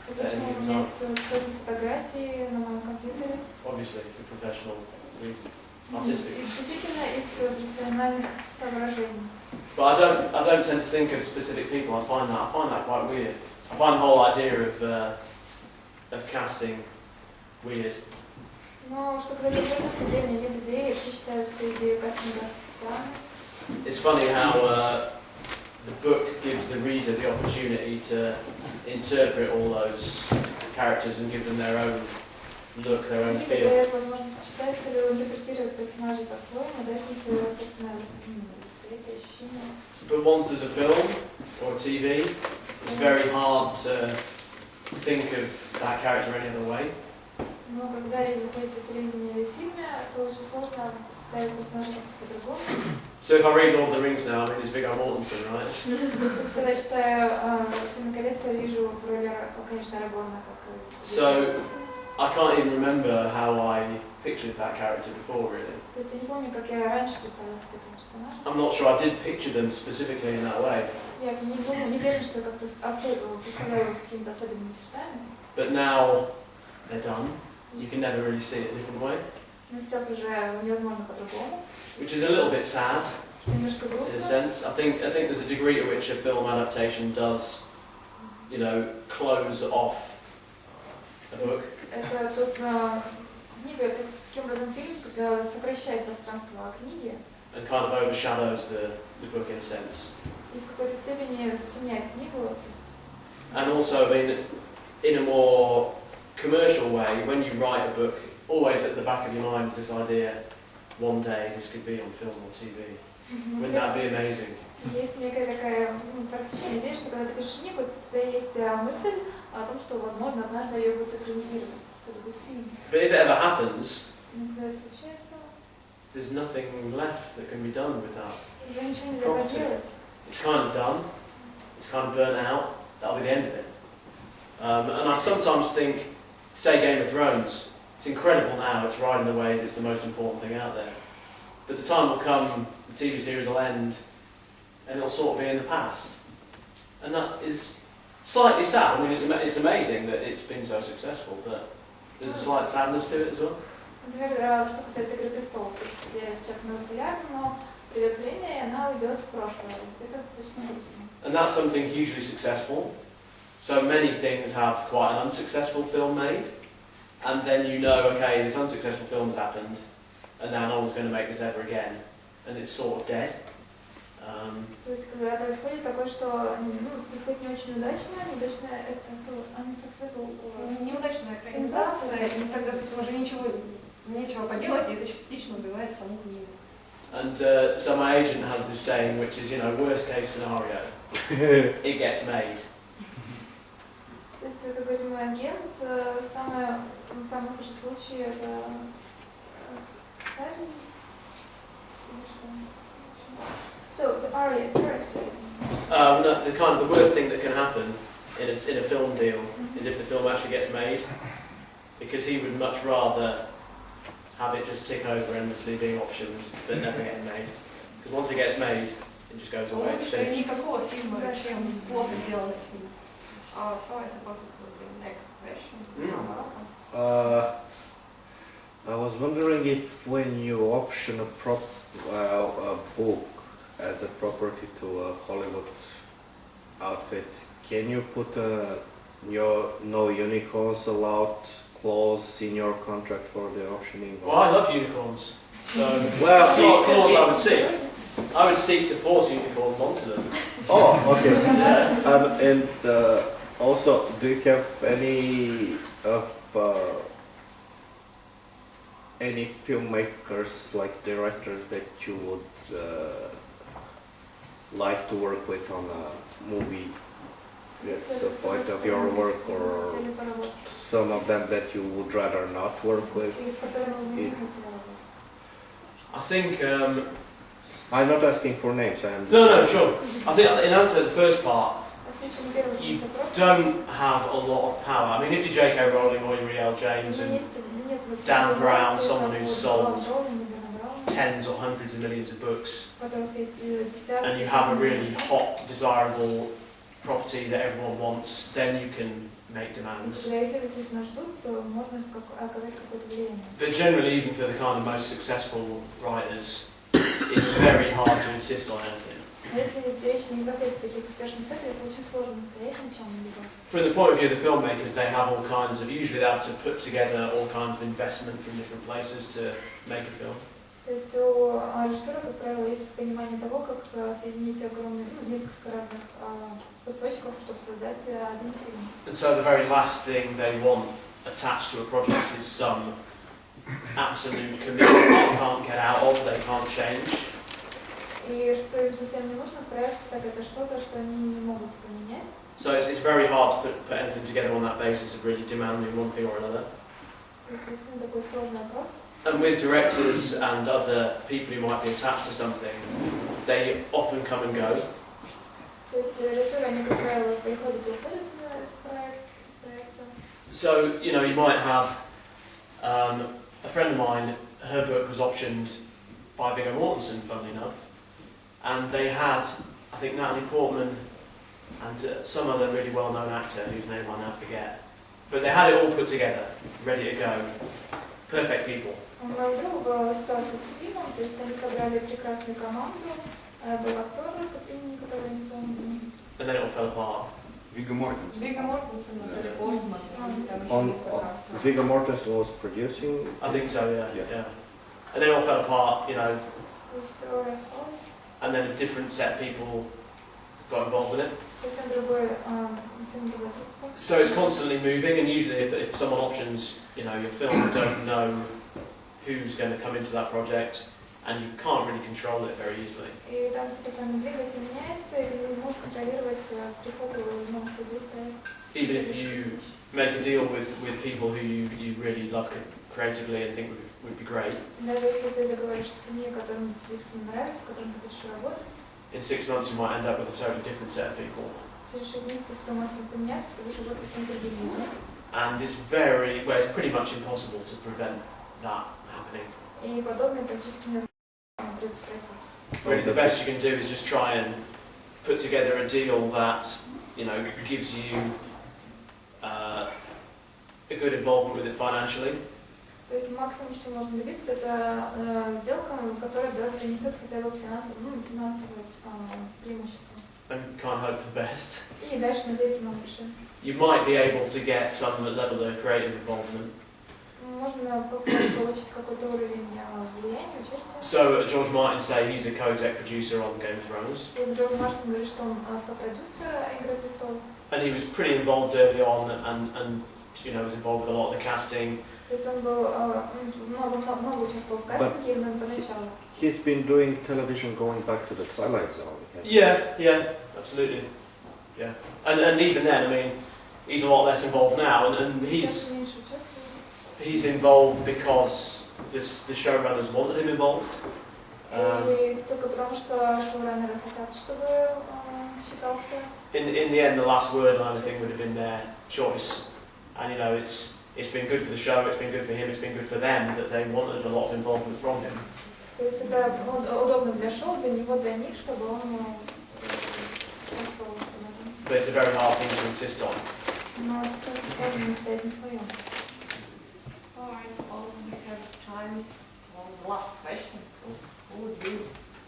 Почему у меня есть сотни фотографий на моем компьютере? Obviously, for professional reasons, artistic. Исключительно из профессиональных соображений. But I don't tend to think of specific people. I find that quite weird. I find the whole idea of casting weird. Но что когда конкретных людей, у меня нет идеи, я вообще считаю всю идею кастинга странной. It's funny how the book gives the reader the opportunity to interpret all those characters and give them their own look, their own Книга feel. дает возможность читателю интерпретировать персонажей по-своему, дать им свое собственное восприятие, ощущение. But once there's a film or a TV, it's very hard to think of that character any other way. Но когда речь заходит о телевидении или фильме, то очень сложно ставить персонажа как-то по-другому. So if I read Lord of the Rings now, I mean, it's Viggo Mortensen, right? Сейчас, когда читаю «Семь колец», я вижу в роли, конечно, Арагорна, как So I can't even remember how I pictured that character before, really. То есть я не помню, как я раньше представляла себе этого персонажа. I'm not sure I did picture them specifically in that way. Я не уверен, что я как-то представляю его с какими-то особенными чертами. But now they're done. You can never really see it a different way. Но сейчас уже невозможно по-другому. Which is a little bit sad, Немножко in a грустно. sense. I think there's a degree to which a film adaptation does, you know, close off a book. Это тут книга, это таким образом фильм, как сокращает пространство книги. And kind of overshadows the book in a sense. И в какой-то степени затемняет книгу. And also, I mean, in a more commercial way, when you write a book, always at the back of your mind is this idea, one day this could be on film or TV. Wouldn't that be amazing? Есть некая такая практичная идея, что когда ты пишешь книгу, у тебя есть мысль о том, что, возможно, однажды ее будут экранизировать. Это будет фильм. But if it ever happens, Но когда это случается, there's nothing left that can be done with that. уже ничего нельзя поделать. It's kind of done. It's kind of burnt out. That'll be the end of it. And I sometimes think, say Game of Thrones, it's incredible now, it's riding the wave, it's the most important thing out there. But the time will come, the TV series will end, and it'll sort of be in the past. And that is slightly sad. I mean, it's amazing that it's been so successful, but there's a slight sadness to it as well. Например, что касается «Игры престолов», то есть где сейчас она популярна, но придет время, и она уйдет в прошлое. Это достаточно грустно. And that's something hugely successful. So many things have quite an unsuccessful film made, and then you know, okay, this unsuccessful film has happened, and now no one's going to make this ever again, and it's sort of dead. То есть, когда происходит такое, что происходит не очень удачная, Неудачная экранизация, и тогда уже нечего поделать, и это частично убивает саму книгу. And so my agent has this saying, which is, you know, worst case scenario, it gets made. То есть, как говорит мой агент, самый худший случай это сценарий. So the Arya character. No, the worst thing that can happen in a film deal is if the film actually gets made, because he would much rather have it just tick over endlessly being optioned than never getting made. Because once it gets made, it just goes away. It's Лучше finished. никакого фильма, чем плохо сделанный фильм. So I suppose it will be the next question. I was wondering if when you option a book as a property to a Hollywood outfit, can you put no unicorns allowed clause in your contract for the optioning? Well, I love unicorns, so well, that's not a clause I would seek. I would seek to force unicorns onto them. Oh, okay. Yeah. And also, do you have any filmmakers, like directors, that you would like to work with on a movie? That's the point of your work, or some of them that you would rather not work with? I think. I'm not asking for names. No, sure. I think in answer to the first part, you don't have a lot of power. I mean, if you're J.K. Rowling or you're E.L. James and Dan Brown, someone who's sold tens or hundreds of millions of books, and you have a really hot, desirable property that everyone wants, then you can make demands. But generally, even for the kind of most successful writers, it's very hard to insist on anything. From the point of view of the filmmakers, they have all kinds of, usually they have to put together all kinds of investment from different places to make a film. То есть у режиссера, как правило, есть понимание того, как соединить несколько разных кусочков, чтобы создать один фильм. And so the very last thing they want attached to a project is some absolute commitment they can't get out of, they can't change. И что им совсем не нужно в проекте, так это что-то, что они не могут поменять. So it's very hard to put anything together on that basis of really demanding one thing or another. То есть действительно такой сложный вопрос. And with directors and other people who might be attached to something, they often come and go. То есть режиссеры, они, как правило, приходят и уходят в проект, из проекта. So, you know, you might have a friend of mine, her book was optioned by Viggo Mortensen, funnily enough, and they had, I think, Natalie Portman and some other really well-known actor whose name I now forget. But they had it all put together, ready to go. Perfect people. У моего друга была ситуация с фильмом, то есть они собрали прекрасную команду, был актер, имени которого не помню. And then it all fell apart. Viggo Mortensen. Viggo Mortensen, Natalie Portman, там еще On, несколько актеров. Viggo Mortensen was producing. I think so, yeah. Yeah. Yeah. And then it all fell apart, you know, И все распалось. and then a different set of people got involved with it. Совсем другой труппа. So it's constantly moving, and usually if someone options, you know, your film, you don't know who's going to come into that project, and you can't really control it very easily. И там все постоянно двигается, меняется, и ты не можешь контролировать приход новых людей. Even if you make a deal with people who you really love creatively and think would be great, Даже если ты договоришься с людьми, которым тебе нравится, с которыми ты хочешь работать, in 6 months you might end up with a totally different set of people. через 6 месяцев все может поменяться, ты будешь работать совсем другими людьми. And it's pretty much impossible to prevent that happening. И подобное практически невозможно предотвратить. Really, the best you can do is just try and put together a deal that, you know, gives you a good involvement with it financially. То есть максимум, что можно добиться, это сделка, которая принесет хотя бы финансовое преимущество. And can't hope for the best. И дальше надеяться на лучшее. You might be able to get some level of creative involvement. Можно получить какой-то уровень влияния, участия. So George Martin say he's a co-exec producer on Game of Thrones. И Джо Мартин говорит, что он сопродюсер «Игры престолов». And he was pretty involved early on, and you know, was involved with a lot of the casting. То есть он был много участвовал в кастинге именно поначалу. He's been doing television going back to the Twilight Zone. Yeah, absolutely. Yeah, and even then, I mean, he's a lot less involved now, and Сейчас меньше участвует. he's involved because the showrunners wanted him involved. И только потому, что шоураннеры хотят, чтобы считался. In the end, the last word on anything would have been their choice, and you know, it's been good for the show, it's been good for him, it's been good for them that they wanted a lot of involvement from him. То есть это удобно для шоу, для него, для них, чтобы он участвовал во всем этом. But it's a very hard thing to insist on. Но очень сложно не стоять на своем. So I suppose we have time for the last question. Who would be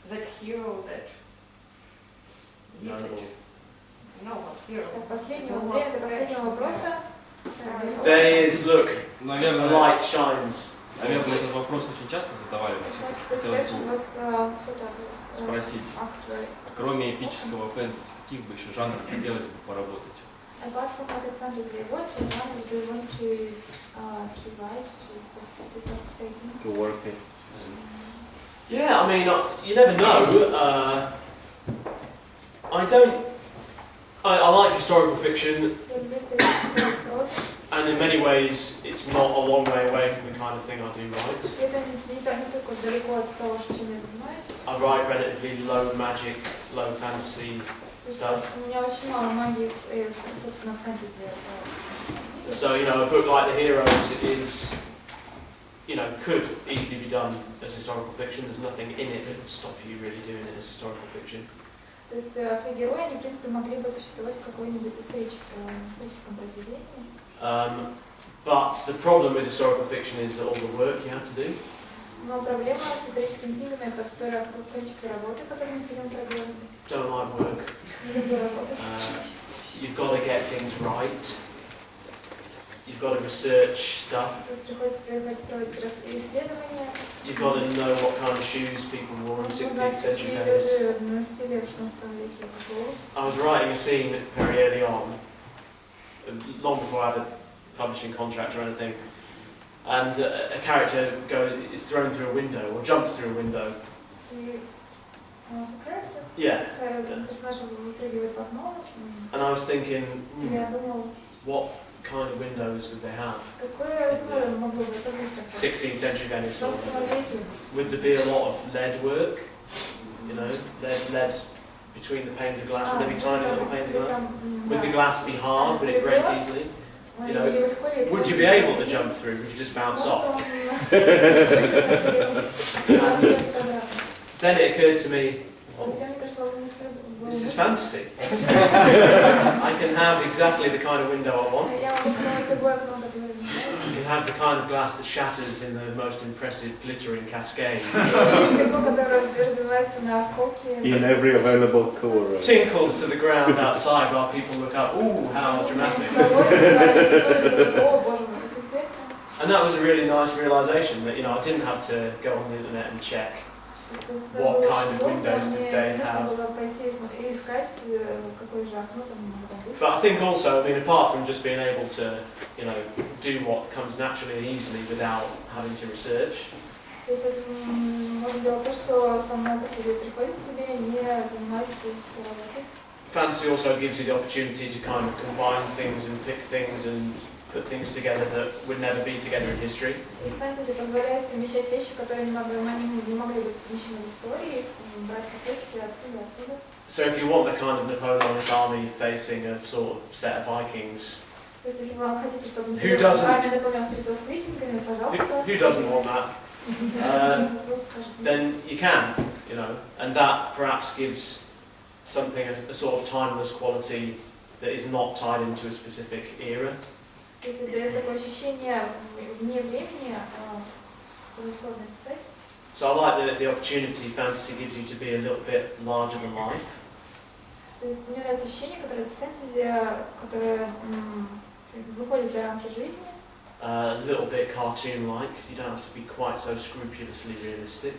that hero that No, what hero? Так, время до последнего вопроса. Day is, look, the Наверное, light shines. этот вопрос очень часто задавали, но хотелось бы спросить, кроме эпического фэнтези, каких бы еще жанров хотелось бы поработать? Apart from epic fantasy, what genres do you want to write, to participate in? To work in. Yeah, I mean, you never know. I like historical fiction, Я люблю историческую прозу. and in many ways, it's not a long way away from the kind of thing I do write. Это не столько далеко от того, чем я занимаюсь. I write relatively low magic, low fantasy stuff. У меня очень мало магии, собственно, фэнтези. So, you know, a book like The Heroes is, you know, could easily be done as historical fiction. There's nothing in it that would stop you really doing it as historical fiction. То есть все герои, они, в принципе, могли бы существовать в какой-нибудь историческом произведении. But the problem with historical fiction is all the work you have to do. Но проблема с историческими книгами это в количестве работы, которую необходимо проделать. Don't like work. Не люблю работать. You've got to get things right. You've got to research stuff. То есть приходится проводить исследования. You've got to know what kind of shoes people wore in 16th century Venice. I was writing a scene very early on, long before I had a publishing contract or anything, and a character is thrown through a window or jumps through a window. Yeah. And I was thinking, what kind of windows would they have? 16th century Venice. Would there be a lot of lead work? You know, lead between the panes of glass. Would there be tiny little panes of glass? Would the glass be hard? Would it break easily? You know, would you be able to jump through? Would you just bounce off? Then it occurred to me, oh, this is fantasy. I can have exactly the kind of window I want. You can have the kind of glass that shatters in the most impressive glittering cascades. In every available color. Tinkles to the ground outside while people look up. Ooh, how dramatic. And that was a really nice realization that, you know, I didn't have to go on the internet and check what kind of windows did they have. But I think also, I mean, apart from just being able to, you know, do what comes naturally and easily without having to research. Fantasy also gives you the opportunity to kind of combine things and pick things and put things together that would never be together in history. So if you want the kind of Napoleonic army facing a sort of set of Vikings, who doesn't want that? Then you can, you know, and that perhaps gives something a sort of timeless quality that is not tied into a specific era. So I like the opportunity fantasy gives you to be a little bit larger than life. A little bit cartoon-like. You don't have to be quite so scrupulously realistic.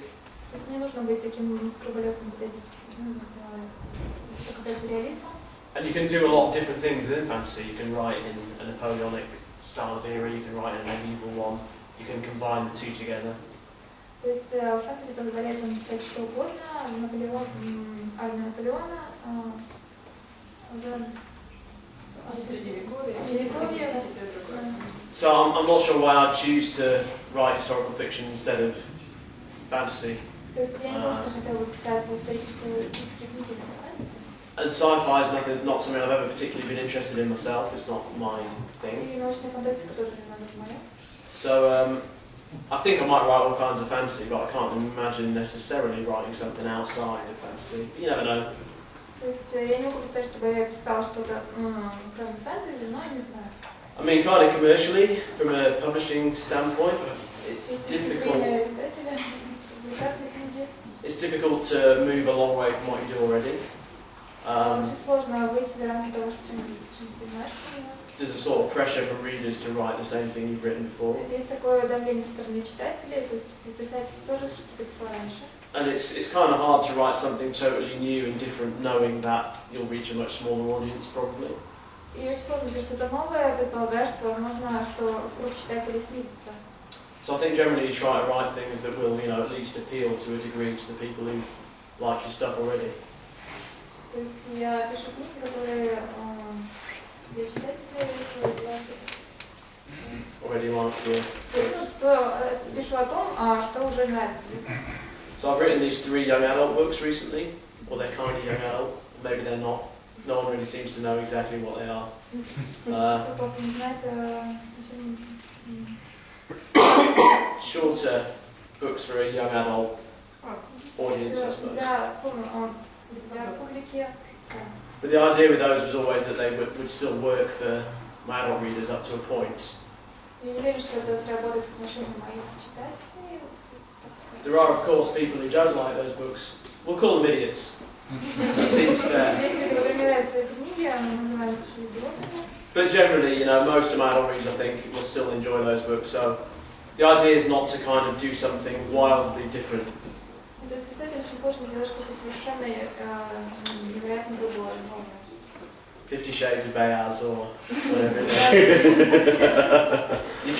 And you can do a lot of different things within fantasy. You can write in a Napoleonic style of era, you can write in a medieval one, you can combine the two together. То есть фэнтези позволяет вам писать что угодно, армию Наполеона, So I'm not sure why I'd choose to write historical fiction instead of fantasy. То есть я не думаю, что хотела бы писать исторические книги. And sci-fi is not something I've ever particularly been interested in myself. It's not my thing. So I think I might write all kinds of fantasy, but I can't imagine necessarily writing something outside of fantasy. But you never know. I mean, kind of commercially, from a publishing standpoint, it's difficult. It's difficult to move a long way from what you do already. There's a sort of pressure from readers to write the same thing you've written before. And it's kind of hard to write something totally new and different, knowing that you'll reach a much smaller audience probably. So I think generally you try to write things that will, you know, at least appeal to a degree to the people who like your stuff already. То есть я пишу книги, которые для читателей пишу о том, что уже нравится. So I've written these 3 young adult books recently, or they're kind of young adult, maybe they're not. No one really seems to know exactly what they are. Shorter books for a young adult audience, I suppose. But the idea with those was always that they would still work for my adult readers up to a point. There are, of course, people who don't like those books. We'll call them idiots. Seems fair. But generally, you know, most of my adult readers, I think, will still enjoy those books. So the idea is not to kind of do something wildly different. То есть писателю очень сложно делать что-то совершенно невероятно другое. 50 Shades of Bayaz or whatever it is. You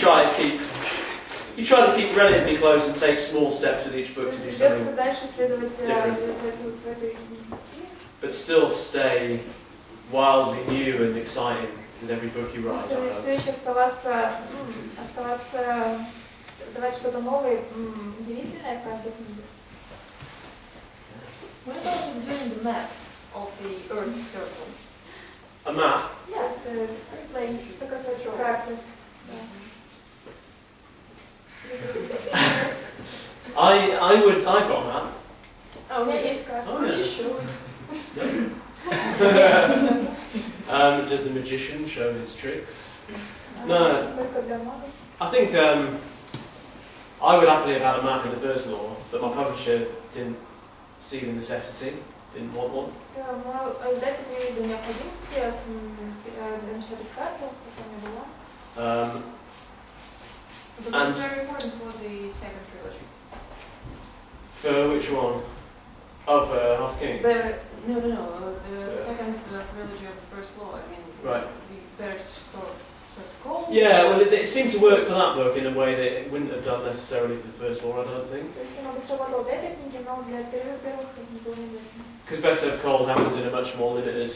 try to keep relatively close and take small steps with each book to do something different. But still stay wildly new and exciting with every book you write. Все еще оставаться, давать что-то новое, удивительное в каждой книге. What about doing the map of the Earth circle? A map? Yes, playing. Что касается карты. I've got a map. А у меня есть карта. Oh, yeah. Does the magician show his tricks? No. Только для магов. I think I would happily have had a map in the first law, but my publisher didn't see the necessity, didn't want one. Мой издатель не видел необходимости напечатать карту, хотя у меня была. But it's very important for the second trilogy. For which one? Oh, for Half King? No. The second trilogy of the first law. I mean, Right. there's sort of called. Yeah, well, it seemed to work for that book in a way that it wouldn't have done necessarily for the first law, I don't think. То есть оно бы сработало для этой книги, но для первых не было неверно. Because Best Served Cold happens in a much more limited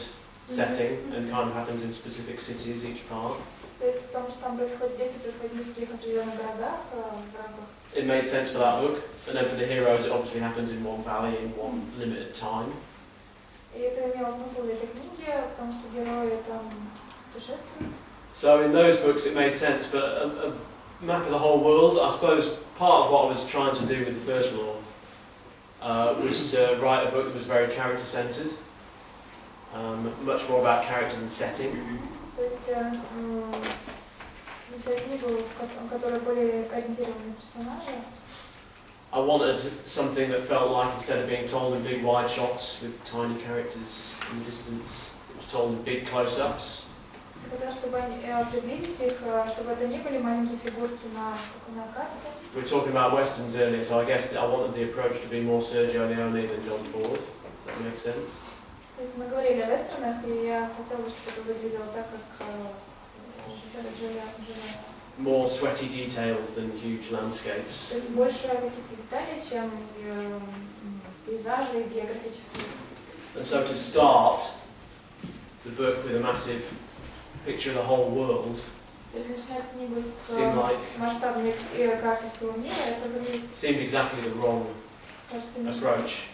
setting and kind of happens in specific cities each part. То есть потому что там действие происходит в нескольких определенных городах, в рамках. It made sense for that book, and then for the heroes it obviously happens in one valley in one limited time. И это имело смысл для этой книги, потому что герои там путешествуют. So in those books it made sense, but a map of the whole world, I suppose part of what I was trying to do with the first law was to write a book that was very character-centered, much more about character than setting. То есть взять книгу, в которой более ориентированы персонажи. I wanted something that felt like, instead of being told in big wide shots with tiny characters in the distance, it was told in big close-ups. Хотела, чтобы приблизить их, чтобы это не были маленькие фигурки на карте. We were talking about westerns earlier, so I guess I wanted the approach to be more Sergio Leone than John Ford. Does that make sense? То есть мы говорили о вестернах, и я хотела, чтобы это выглядело так, как Серджио Леоне. More sweaty details than huge landscapes. То есть больше каких-то деталей, чем пейзажи географические. And so to start the book with a massive picture of the whole world seemed like seemed exactly the wrong approach.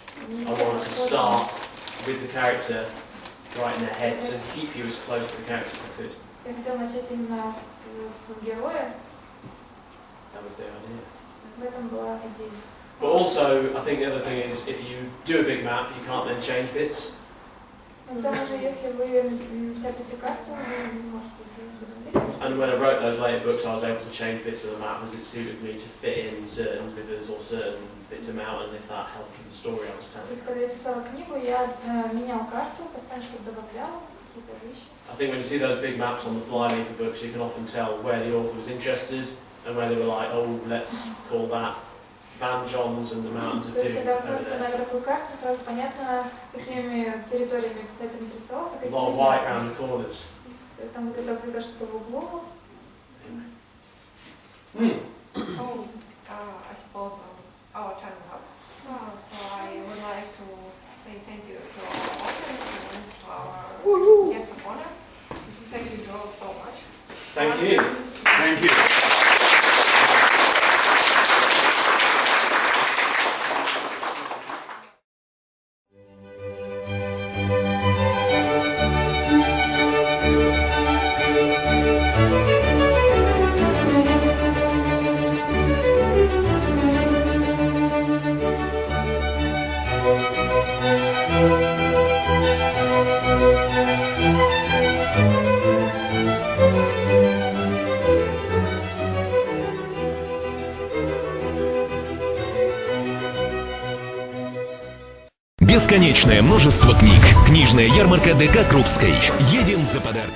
I wanted to start with the character right in their heads and keep you as close to the character as I could. Я хотела начать именно с героя. That was the idea. В этом была идея. But also, I think the other thing is, if you do a big map, you can't then change bits. К тому же, если вы печатаете карту, вы можете And when I wrote those later books, I was able to change bits of the map as it suited me to fit in certain rivers or certain bits of mountain, if that helped with the story I was telling. То есть, когда я писала книгу, я менял карту, постоянно что-то добавляла, какие-то вещи. I think when you see those big maps on the flyleaf of books, you can often tell where the author was interested and where they were like, oh, let's call that Van Johns and the Mountains of То есть, Doom. когда вы смотрите на такую карту, сразу понятно, какими территориями писатель интересовался, A lot of white around the corners. То есть, там где-то что-то в углу. So, I suppose our time is up. So I would like to say thank you to our audience and to our guest of honor. Thank you, Joe, so much. Thank you. Thank you. Бесконечное множество книг. Книжная ярмарка ДК Крупской. Едем за подарками.